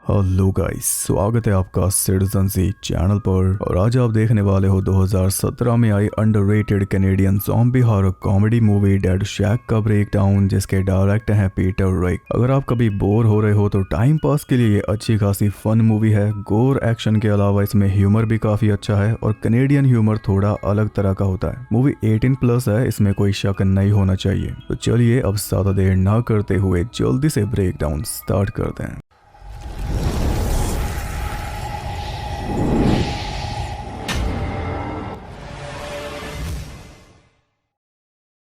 Hello guys, स्वागत है आपका सिटीजन सी चैनल पर। और आज आप देखने वाले हो 2017 में आई underrated Canadian zombie horror comedy movie Dead Shack का ब्रेकडाउन, जिसके डायरेक्टर हैं पीटर रिक। अगर आप कभी बोर हो रहे हो तो टाइम पास के लिए ये अच्छी खासी फन मूवी है। गोर एक्शन के अलावा इसमें ह्यूमर भी काफी अच्छा है और कैनेडियन ह्यूमर थोड़ा अलग तरह का होता है। मूवी 18+ है, इसमें कोई शक नहीं होना चाहिए। तो चलिए अब ज्यादा देर ना करते हुए जल्दी से ब्रेकडाउन स्टार्ट करते हैं।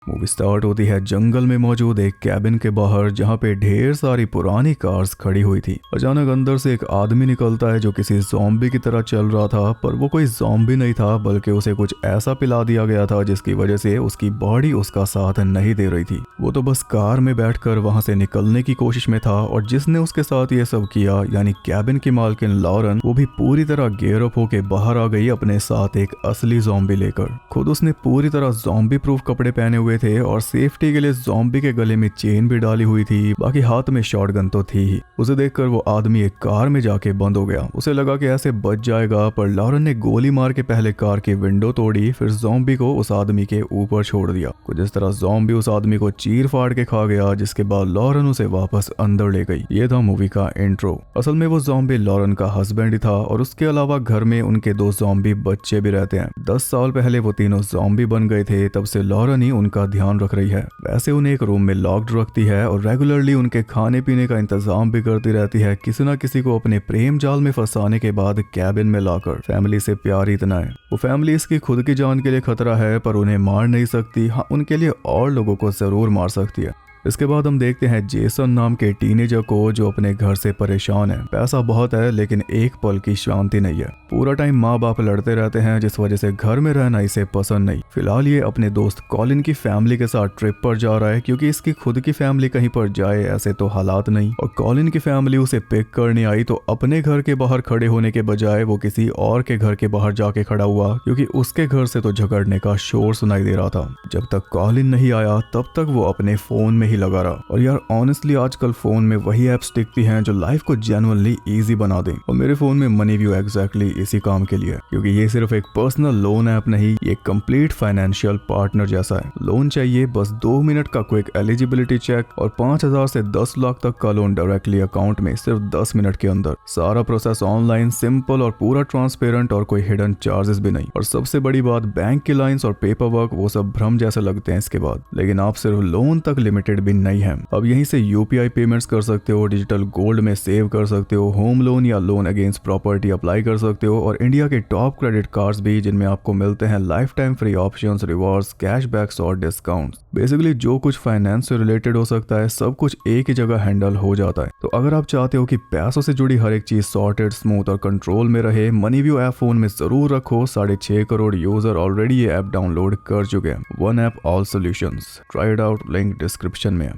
मूवी स्टार्ट होती है जंगल में मौजूद एक कैबिन के बाहर, जहाँ पे ढेर सारी पुरानी कार्स खड़ी हुई थी। अचानक अंदर से एक आदमी निकलता है जो किसी ज़ॉम्बी की तरह चल रहा था, पर वो कोई ज़ॉम्बी नहीं था, बल्कि उसे कुछ ऐसा पिला दिया गया था जिसकी वजह से उसकी बॉडी उसका साथ नहीं दे रही थी। वो तो बस कार में बैठकर वहां से निकलने की कोशिश में था, और जिसने उसके साथ ये सब किया यानी कैबिन की मालकिन लॉरेन, वो भी पूरी तरह गेयर अप होके बाहर आ गई अपने साथ एक असली ज़ॉम्बी लेकर। खुद उसने पूरी तरह ज़ॉम्बी प्रूफ कपड़े पहने हुए थे और सेफ्टी के लिए ज़ॉम्बी के गले में चेन भी डाली हुई थी। बाकी हाथ में शॉटगन तो थी ही। उसे देखकर वो आदमी एक कार में जाके बंद हो गया। उसे लगा कि ऐसे बच जाएगा, पर लॉरेन ने गोली मार के पहले कार की विंडो तोड़ी, फिर ज़ॉम्बी को उस आदमी के ऊपर छोड़ दिया। कुछ इस तरह ज़ॉम्बी उस आदमी को चीर फाड़ के खा गया, जिसके बाद लॉरेन उसे वापस अंदर ले गई। ये था मूवी का इंट्रो। असल में वो ज़ॉम्बी लॉरेन का हस्बैंड ही था, और उसके अलावा घर में उनके 2 ज़ॉम्बी बच्चे भी रहते हैं। 10 साल पहले वो तीनों ज़ॉम्बी बन गए थे, तब से लॉरेन ही उनका ध्यान रख रही है। वैसे उन्हें एक रूम में लॉक्ड रखती है और रेगुलरली उनके खाने पीने का इंतजाम भी करती रहती है, किसी न किसी को अपने प्रेम जाल में फंसाने के बाद कैबिन में लाकर। फैमिली से प्यार इतना है, वो फैमिली इसकी खुद की जान के लिए खतरा है, पर उन्हें मार नहीं सकती। हाँ, उनके लिए और लोगों को जरूर मार सकती है। इसके बाद हम देखते हैं जेसन नाम के टीनेजर को, जो अपने घर से परेशान है। पैसा बहुत है लेकिन एक पल की शांति नहीं है। पूरा टाइम माँ बाप लड़ते रहते हैं, जिस वजह से घर में रहना इसे पसंद नहीं। फिलहाल ये अपने दोस्त कॉलिन की फैमिली के साथ ट्रिप पर जा रहा है, क्योंकि इसकी खुद की फैमिली कहीं पर जाए ऐसे तो हालात नहीं। और कॉलिन की फैमिली उसे पिक करने आई, तो अपने घर के बाहर खड़े होने के बजाय वो किसी और के घर के बाहर जाके खड़ा हुआ, क्योंकि उसके घर से तो झगड़ने का शोर सुनाई दे रहा था। जब तक कॉलिन नहीं आया तब तक वो अपने फोन में ही लगा रहा। और यार ऑनेस्टली आजकल फोन में वही एप्स दिखती हैं जो लाइफ को जेन्युइनली इजी बना दें, और मेरे फोन में मनी व्यू एग्जैक्टली इसी काम के लिए है। क्योंकि ये सिर्फ एक पर्सनल लोन ऐप नहीं, ये कंप्लीट फाइनेंशियल पार्टनर जैसा है। लोन चाहिए बस 2 मिनट का क्विक एलिजिबिलिटी चेक, और 5,000 से 10 लाख तक का लोन डायरेक्टली अकाउंट में सिर्फ 10 मिनट के अंदर। सारा प्रोसेस ऑनलाइन, सिंपल और पूरा ट्रांसपेरेंट, और कोई हिडन चार्जेस भी नहीं। और सबसे बड़ी बात, बैंक की लाइंस और पेपर वर्क वो सब भ्रम जैसे लगते हैं इसके बाद। लेकिन आप सिर्फ लोन तक लिमिटेड भी नहीं है। अब यहीं से यूपीआई पेमेंट्स कर सकते हो, डिजिटल गोल्ड में सेव कर सकते हो, होम लोन या लोन अगेंस्ट प्रॉपर्टी अप्लाई कर सकते हो, और इंडिया के टॉप क्रेडिट कार्ड्स भी, जिनमें आपको मिलते हैं life time free options, rewards, cashbacks और डिस्काउंट्स। बेसिकली जो कुछ फाइनेंस से रिलेटेड हो सकता है सब कुछ एक ही जगह हैंडल हो जाता है। तो अगर आप चाहते हो कि पैसों से जुड़ी हर एक चीज सॉर्टेड, स्मूथ और कंट्रोल में रहे, मनी व्यू ऐप फोन में जरूर रखो। 6.5 करोड़ यूजर ऑलरेडी ये ऐप डाउनलोड कर चुके हैं। One app all solutions, try it out, link description में है।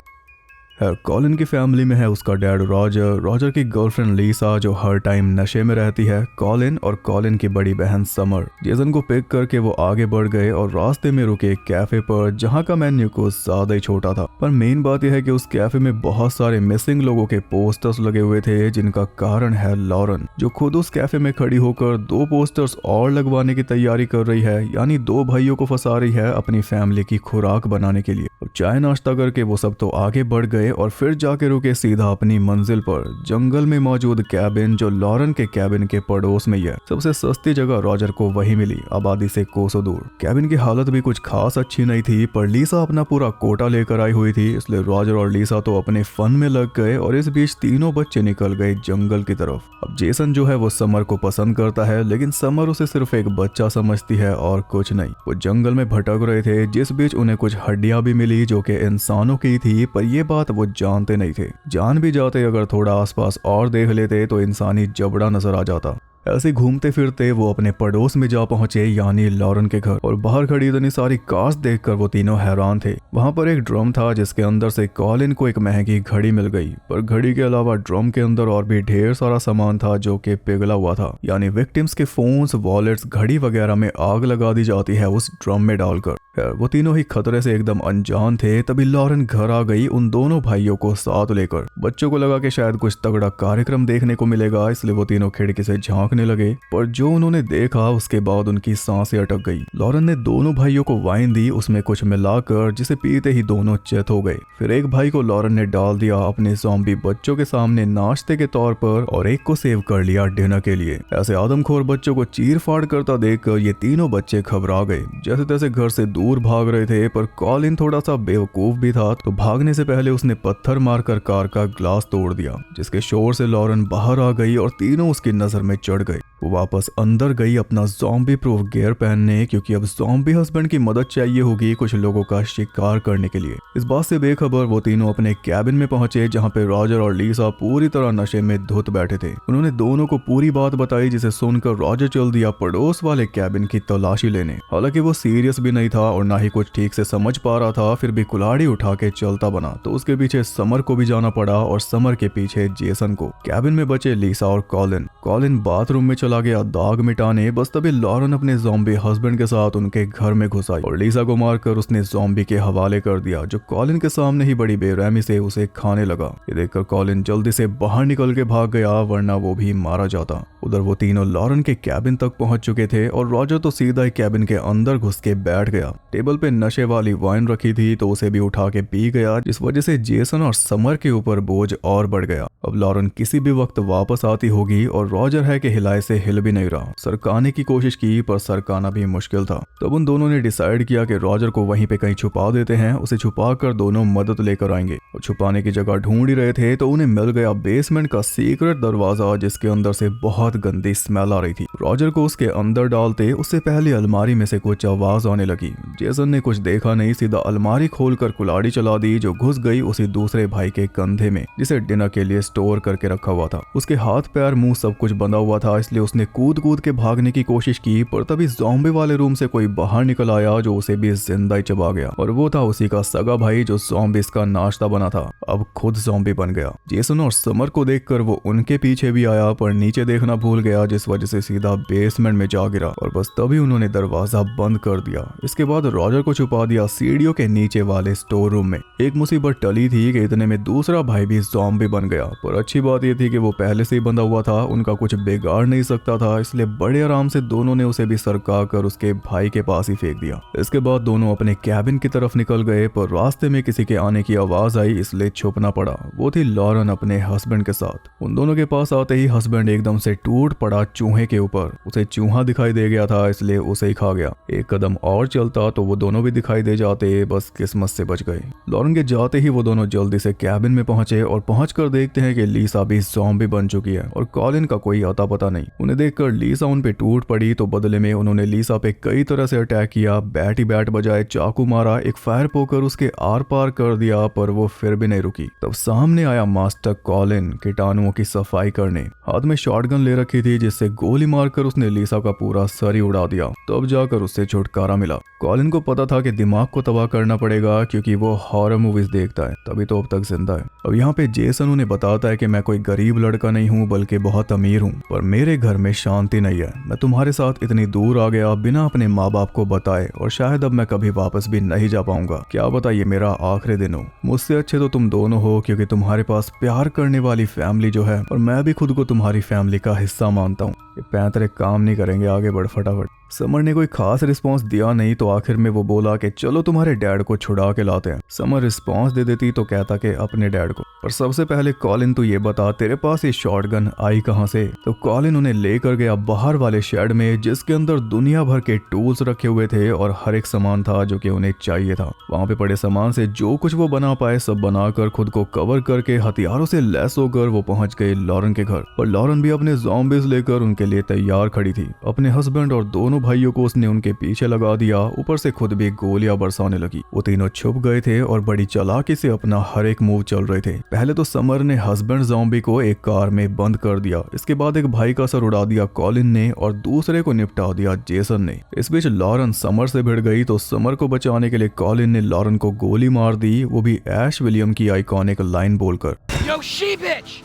कॉलिन की फैमिली में है उसका डैड रॉजर की गर्लफ्रेंड लीसा, जो हर टाइम नशे में रहती है, कॉलिन और कॉलिन की बड़ी बहन समर। जेसन को पिक करके वो आगे बढ़ गए और रास्ते में रुके एक कैफे पर, जहां का मेन्यू कुछ ज्यादा ही छोटा था। पर मेन बात यह है कि उस कैफे में बहुत सारे मिसिंग लोगों के पोस्टर्स लगे हुए थे, जिनका कारण है लॉरेन, जो खुद उस कैफे में खड़ी होकर 2 पोस्टर्स और लगवाने की तैयारी कर रही है। यानी 2 भाइयों को फंसा रही है अपनी फैमिली की खुराक बनाने के लिए। चाय नाश्ता करके वो सब तो आगे बढ़ गए, और फिर जाके रुके सीधा अपनी मंजिल पर, जंगल में मौजूद कैबिन, जो लॉरेन के कैबिन के पड़ोस में ही है। सबसे सस्ती जगह रॉजर को वही मिली, आबादी से कोसों दूर। कैबिन की हालत भी कुछ खास अच्छी नहीं थी, पर लीसा अपना पूरा कोटा लेकर आई हुई थी, इसलिए रॉजर और लीसा तो अपने फन में लग गए, और इस बीच तीनों बच्चे निकल गए जंगल की तरफ। अब जेसन जो है वो समर को पसंद करता है, लेकिन समर उसे सिर्फ एक बच्चा समझती है और कुछ नहीं। वो जंगल में भटक रहे थे, जिस बीच उन्हें कुछ हड्डियां भी मिली जो कि इंसानों की थी, पर ये बात वो जानते नहीं थे। जान भी जाते अगर थोड़ा आसपास और देख लेते तो इंसानी जबड़ा नजर आ जाता। ऐसे घूमते फिरते वो अपने पड़ोस में जा पहुंचे, यानी लॉरेन के घर। और बाहर खड़ी इतनी सारी कार्स देखकर वो तीनों हैरान थे। वहां पर एक ड्रम था जिसके अंदर से कॉलिन को एक महंगी घड़ी मिल गई, पर घड़ी के अलावा ड्रम के अंदर और भी ढेर सारा सामान था जो कि पिघला हुआ था, यानी विक्टिम्स के फोन्स, वॉलेट्स, घड़ी वगैरह में आग लगा दी जाती है उस ड्रम में डालकर। वो तीनों ही खतरे से एकदम अनजान थे। तभी लॉरेन घर आ गई उन दोनों भाइयों को साथ लेकर। बच्चों को लगा कि शायद कुछ तगड़ा कार्यक्रम देखने को मिलेगा, इसलिए वो तीनों खिड़की से झांकने लगे, पर जो उन्होंने देखा उसके बाद उनकी सांसें अटक गई। लॉरेन ने दोनों भाइयों को वाइन दी, उसमें कुछ मिलाकर, जिसे पीते ही दोनों चेत हो गए। फिर एक भाई को लॉरेन ने डाल दिया अपने ज़ॉम्बी बच्चों के सामने नाश्ते के तौर पर, और एक को सेव कर लिया डिनर के लिए। ऐसे आदमखोर बच्चों को चीर फाड़ करता देखकर ये तीनों बच्चे घबरा गए, जैसे तैसे घर से दूर भाग रहे थे। पर कॉलिन थोड़ा सा बेवकूफ भी था, तो भागने से पहले उसने पत्थर मारकर कार का ग्लास तोड़ दिया, जिसके शोर से लॉरेन बाहर आ गई और तीनों उसकी नजर में चढ़ गए। वो वापस अंदर गई अपना ज़ॉम्बी प्रूफ गियर पहनने, क्योंकि अब ज़ॉम्बी हस्बैंड की मदद चाहिए होगी कुछ लोगों का शिकार करने के लिए। इस बात से बेखबर वो तीनों अपने कैबिन में पहुंचे, जहां पे रॉजर और लीसा पूरी तरह नशे में धुत बैठे थे। उन्होंने दोनों को पूरी बात बताई, जिसे सुनकर रॉजर चल दिया पड़ोस वाले कैबिन की तलाशी लेने। हालांकि वो सीरियस भी नहीं था और ना ही कुछ ठीक से समझ पा रहा था, फिर भी कुल्हाड़ी उठा के चलता बना। तो उसके पीछे समर को भी जाना पड़ा और समर के पीछे जेसन को। कैबिन में बचे लीसा और कॉलिन बाथरूम में चला गया दाग मिटाने। बस तभी लॉरेन अपने ज़ॉम्बी हस्बैंड के साथ उनके घर में घुस आई और लीसा को मारकर उसने ज़ॉम्बी के हवाले कर दिया, जो कॉलिन के सामने ही बड़ी बेरहमी से उसे खाने लगा। ये देखकर कॉलिन जल्दी से बाहर निकल के भाग गया, वरना वो भी मारा जाता। उधर वो तीनों लॉरेन के कैबिन तक पहुंच चुके थे और रॉजर तो सीधा ही कैबिन के अंदर घुस के बैठ गया। टेबल पे नशे वाली वाइन रखी थी तो उसे भी उठा के पी गया, जिस वजह से जेसन और समर के ऊपर बोझ और बढ़ गया। अब लॉरेन किसी भी वक्त वापस आती होगी और रॉजर है कि हिलाए से हिल भी नहीं रहा। सरकाने की कोशिश की पर सरकाना भी मुश्किल था। तब उन दोनों ने डिसाइड किया कि रॉजर को वहीं पे कहीं छुपा देते हैं, उसे छुपा कर दोनों मदद लेकर आएंगे। और छुपाने की जगह ढूंढ ही रहे थे तो उन्हें मिल गया बेसमेंट का सीक्रेट दरवाजा, जिसके अंदर से बहुत गंदी स्मेल आ रही थी। रॉजर को उसके अंदर डालते उससे पहले अलमारी में से कुछ आवाज आने लगी। जेसन ने कुछ देखा नहीं, सीधा अलमारी खोलकर कुल्हाड़ी चला दी, जो घुस गई उसी दूसरे भाई के कंधे में, जिसे डिनर के लिए स्टोर करके रखा हुआ था। उसके हाथ पैर मुंह सब कुछ बंधा हुआ था, इसलिए उसने कूद कूद के भागने की कोशिश की, पर तभी ज़ॉम्बी वाले रूम से कोई बाहर निकल आया जो उसे भी जिंदा ही चबा गया। और वो था उसी का सगा भाई जो ज़ॉम्बीज़ का नाश्ता बना था, अब खुद ज़ॉम्बी बन गया। जेसन और समर को देखकर वो उनके पीछे भी आया, पर नीचे देखना भूल गया, जिस वजह से सीधा बेसमेंट में जा गिरा और बस तभी उन्होंने दरवाजा बंद कर दिया। इसके बाद रॉजर को छुपा दिया सीढ़ियों के नीचे वाले स्टोर रूम में। एक मुसीबत टली थी कि इतने में दूसरा भाई भी ज़ॉम्बी बन गया, पर अच्छी बात यह थी कि वो पहले से ही बंधा हुआ था, उनका कुछ बिगाड़ नहीं सकता था, इसलिए बड़े आराम से दोनों ने उसे भी सरका कर उसके भाई के पास ही फेंक दिया। इसके बाद दोनों अपने कैबिन की तरफ निकल गए, पर रास्ते में किसी के आने की आवाज आई, इसलिए छुपना पड़ा। वो थी लॉरेन अपने हस्बैंड के साथ। उन दोनों के पास आते ही हस्बैंड एकदम से टूट पड़ा चूहे के ऊपर। उसे चूहा दिखाई दे गया था, इसलिए उसे ही खा गया। एक कदम और चलता तो वो दोनों भी दिखाई दे जाते, बस किस्मत से बच गए। लॉरेन के जाते ही वो दोनों जल्दी से कैबिन में पहुंचे और पहुंचकर देखते हैं कि लीसा भी ज़ॉम्बी बन चुकी है और कॉलिन का कोई आता पता नहीं। उन्हें देखकर लीसा उन पे टूट पड़ी, तो बदले में उन्होंने लीसा पे कई तरह से अटैक किया। बैट ही बैट बजाए चाकू मारा, एक फायर पोकर उसके आर पार कर दिया, पर वो फिर भी नहीं रुकी। तब सामने आया मास्टर कॉलिन कीटाणुओं की सफाई करने। हाथ में शॉटगन ले रखी थी, जिससे गोली मारकर उसने लीसा का पूरा सर ही उड़ा दिया। तब जाकर उससे छुटकारा मिला। कॉलिन को पता था कि दिमाग को तबाह करना पड़ेगा, क्योंकि वो हॉरर मूवीज देखता है, तभी तो अब तक जिंदा है। अब यहाँ पे जेसन उन्हें बताता है कि मैं कोई गरीब लड़का नहीं हूँ, बल्कि बहुत अमीर हूँ, पर मेरे घर में शांति नहीं है। मैं तुम्हारे साथ इतनी दूर आ गया बिना अपने माँ बाप को बताए, और शायद अब मैं कभी वापस भी नहीं जा पाऊंगा। क्या बताइए मेरा आखिरी दिन हो। मुझसे अच्छे तो तुम दोनों हो, क्योंकि तुम्हारे पास प्यार करने वाली फैमिली जो है, और मैं भी खुद को तुम्हारी फैमिली का हिस्सा मानता हूँ। ये पैंतरे काम नहीं करेंगे, आगे बढ़ फटाफट। समर ने कोई खास रिस्पांस दिया नहीं, तो आखिर में वो बोला कि चलो तुम्हारे डैड को छुड़ा के लाते हैं। समर रिस्पांस दे देती तो कहता कि अपने डैड को, पर सबसे पहले कॉलिन तू ये बता तेरे पास ये शॉटगन आई कहां से। तो कॉलिन उन्हें लेकर गया बाहर वाले शेड में, जिसके अंदर दुनिया भर के टूल्स रखे हुए थे और हर एक सामान था जो कि उन्हें चाहिए था। वहां पे पड़े सामान से जो कुछ वो बना पाए सब बनाकर खुद को कवर करके हथियारों से लैस होकर वो पहुंच गए लॉरेन के घर। और लॉरेन भी अपने ज़ॉम्बीज लेकर उनके लिए तैयार खड़ी थी। अपने हस्बैंड और दोनों दोनों भाइयों को उसने उनके पीछे लगा दिया, ऊपर से खुद भी गोलियां बरसाने लगी। वो तीनों छुप गए थे और बड़ी चालाकी से अपना हर एक मूव चल रहे थे। पहले तो समर ने हस्बैंड ज़ॉम्बी को एक कार में बंद कर दिया, इसके बाद एक भाई का सर उड़ा दिया कॉलिन ने और दूसरे को निपटा दिया जेसन ने। इस बीच लॉरेन समर से भिड़ गई तो समर को बचाने के लिए कॉलिन ने लॉरेन को गोली मार दी, वो भी ऐश विलियम की आइकॉनिक लाइन बोलकर।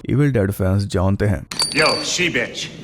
इविल डेड फैंस जानते हैं।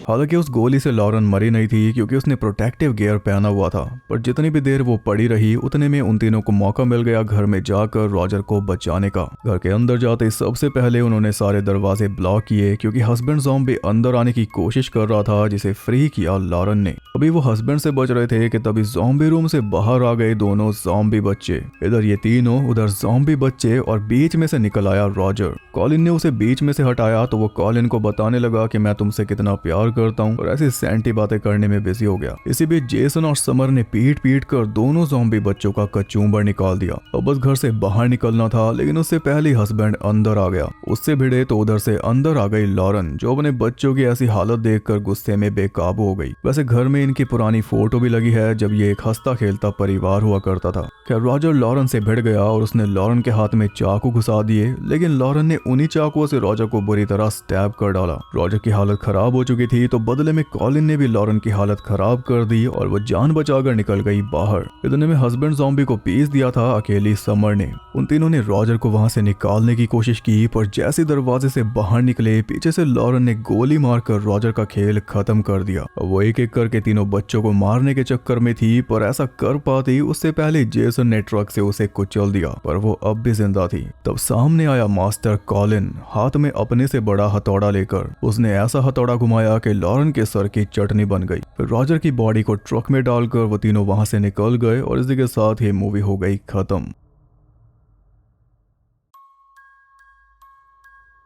हालांकि उस गोली से लॉरेन मरी नहीं थी क्योंकि उसने प्रोटेक्टिव गियर पहना हुआ था, पर जितनी भी देर वो पड़ी रही उतने में उन तीनों को मौका मिल गया घर में जाकर रॉजर को बचाने का। घर के अंदर जाते ही सबसे पहले उन्होंने सारे दरवाजे ब्लॉक किए क्योंकि हस्बैंड ज़ॉम्बी अंदर आने की कोशिश कर रहा था, जिसे फ्री किया लॉरेन ने। अभी वो हस्बैंड से बच रहे थे कि तभी ज़ॉम्बी रूम से बाहर आ गए दोनों ज़ॉम्बी बच्चे। इधर ये तीनों, उधर ज़ॉम्बी बच्चे और बीच में से निकल आया रॉजर। कॉलिन ने उसे बीच में से हटाया तो वो कॉलिन को बताने लगा कि मैं तुमसे कितना प्यार करता हूँ और ऐसी सैंटी बातें करने में बिजी हो गया। इसी बीच जेसन और समर ने पीट पीट कर दोनों ज़ॉम्बी बच्चों का कचूमर निकाल दिया और बस घर से बाहर निकलना था, लेकिन उससे पहले हस्बैंड अंदर आ गया। उससे भिड़े तो उधर से अंदर आ गई लॉरेन, जो अपने बच्चों की ऐसी हालत देखकर गुस्से में बेकाबू हो गई। वैसे घर में इनकी पुरानी फोटो भी लगी है जब ये एक हंसता खेलता परिवार हुआ करता था। खैर रॉजर लॉरेन से भिड़ गया और उसने लॉरेन के हाथ में चाकू घुसा दिए, लेकिन लॉरेन ने उन्हीं चाकुओं से रॉजर को बुरी तरह स्टैब कर डाला। रॉजर की हालत खराब हो चुकी थी तो बदले में कॉलिन ने भी लॉरेन की हालत खराब कर दी और वो जान बचाकर निकल गई बाहर। इतने में हस्बैंड ज़ॉम्बी को पीस दिया था अकेली समर ने। उन तीनों ने रॉजर को वहां से निकालने की कोशिश की, पर जैसे दरवाजे से बाहर निकले पीछे से लॉरेन ने गोली मारकर रॉजर का खेल खत्म कर दिया। वो एक एक करके तीनों बच्चों को मारने के चक्कर में थी, पर ऐसा कर पाती उससे पहले जेसन ने ट्रक से उसे कुचल दिया, पर वो अब भी जिंदा थी। तब सामने आया मास्टर कॉलिन, हाथ में अपने से बड़ा हथौड़ा लेकर। उसने ऐसा हथौड़ा घुमाया कि लॉरेन के सर की चटनी बन गई। फिर रॉजर की बॉडी को ट्रक में डालकर वो तीनों वहां से निकल गए और इसी के साथ ही मूवी हो गई खत्म।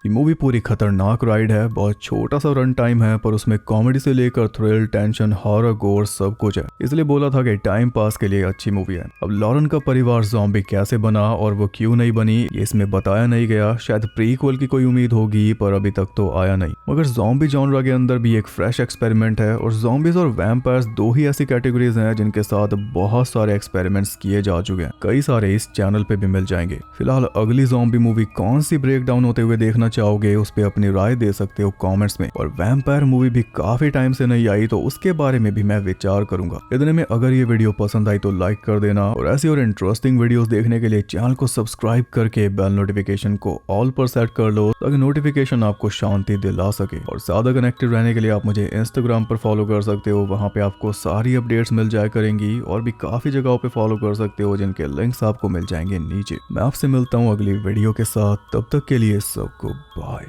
ये मूवी पूरी खतरनाक राइड है। बहुत छोटा सा रन टाइम है, पर उसमें कॉमेडी से लेकर थ्रिल, टेंशन, हॉरर, गोर सब कुछ है, इसलिए बोला था कि टाइम पास के लिए अच्छी मूवी है। अब लॉरेन का परिवार ज़ॉम्बी कैसे बना और वो क्यों नहीं बनी ये इसमें बताया नहीं गया। शायद प्रीक्वल की कोई उम्मीद होगी, पर अभी तक तो आया नहीं। मगर ज़ॉम्बी जॉनरा के अंदर भी एक फ्रेश एक्सपेरिमेंट है और ज़ॉम्बीज और वैम्पायर्स दो ही ऐसी कैटेगरीज हैं जिनके साथ बहुत सारे एक्सपेरिमेंट्स किए जा चुके हैं। कई सारे इस चैनल पे भी मिल जाएंगे। फिलहाल अगली ज़ॉम्बी मूवी कौन सी ब्रेक डाउन होते हुए देखना चाहोगे उस पे अपनी राय दे सकते हो कमेंट्स में। और वैम्पायर मूवी भी काफी टाइम से नहीं आई तो उसके बारे में भी मैं विचार करूंगा। इतने में अगर ये वीडियो पसंद आई तो लाइक कर देना और ऐसी और इंटरेस्टिंग वीडियोस देखने के लिए चैनल को सब्सक्राइब करके बेल नोटिफिकेशन को ऑल पर सेट कर लो ताकि नोटिफिकेशन आपको शांति दिला सके। और ज्यादा कनेक्टेड रहने के लिए आप मुझे इंस्टाग्राम पर फॉलो कर सकते हो, वहां पे आपको सारी अपडेट्स मिल जाया करेंगी। और भी काफी जगहों पे फॉलो कर सकते हो जिनके लिंक्स आपको मिल जाएंगे नीचे। मैं आपसे मिलता हूँ अगली वीडियो के साथ, तब तक के लिए सबको बाय।